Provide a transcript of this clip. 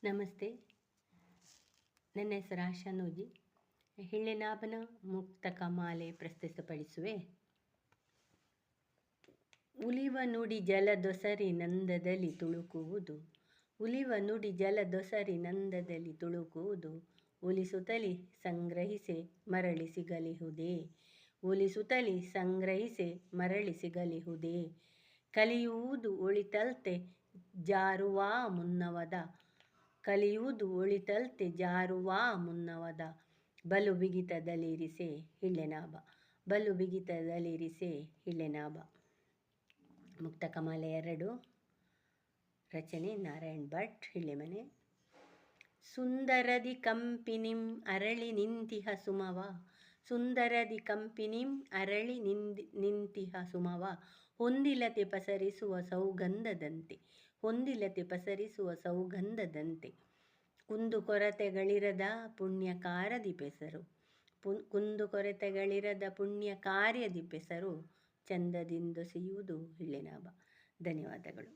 ನಮಸ್ತೆ. ನನ್ನ ಹೆಸರು ಆಶಾ ನೂಜಿ. ಹಿಳ್ಳೆನಾಭನ ಮುಕ್ತಕ ಮಾಲೆ ಪ್ರಸ್ತುತಪಡಿಸುವೆ. ಉಲಿವ ನುಡಿ ಜಲದೊಸರಿ ನಂದದಲ್ಲಿ ತುಳುಕುವುದು, ಉಲಿವ ನುಡಿ ಜಲದೊಸರಿ ನಂದದಲ್ಲಿ ತುಳುಕುವುದು, ಒಲಿಸುತ್ತಲಿ ಸಂಗ್ರಹಿಸೆ ಮರಳಿ ಸಿಗಲಿಹುದೇ, ಒಲಿಸುತ್ತಲಿ ಸಂಗ್ರಹಿಸೆ ಮರಳಿ ಸಿಗಲಿಹುದೇ. ಕಲಿಯುವುದು ಒಳಿತಲ್ತೆ ಜಾರುವ ಮುನ್ನವದ, ಕಲಿಯುವುದು ಒಳಿತಲ್ತೆ ಜಾರುವ ಮುನ್ನವದ, ಬಲು ಬಿಗಿತದಲ್ಲಿರಿಸೆ ಹಿಳ್ಳೆನಾಭ, ಬಲು ಬಿಗಿತದಲ್ಲಿರಿಸೆ ಹಿಳ್ಳೆನಾಭ. ಮುಕ್ತಕಮಾಲೆ 2. ರಚನೆ ನಾರಾಯಣ್ ಭಟ್, ಹಿಳ್ಳೆಮನೆ. ಸುಂದರದಿ ಕಂಪಿನಿಂ ಅರಳಿ ನಿಂತಿಹ ಸುಮವ, ಸುಂದರದಿ ಕಂಪಿನಿಂ ಅರಳಿ ನಿಂತಿಹ ಸುಮವ, ಹೊಂದಿಲತೆ ಪಸರಿಸುವ ಸೌಗಂಧದಂತೆ, ಹೊಂದಿಲತೆ ಪಸರಿಸುವ ಸೌಗಂಧದಂತೆ. ಕುಂದುಕೊರತೆಗಳಿರದ ಪುಣ್ಯಕಾರದಿ ಪೆಸರು, ಕುಂದುಕೊರತೆಗಳಿರದ ಪುಣ್ಯ ಕಾರ್ಯದಿ ಪೆಸರು, ಚಂದದಿಂದೊಸೆಯುವುದು ಹಿಳ್ಳೆನಾಭ. ಧನ್ಯವಾದಗಳು.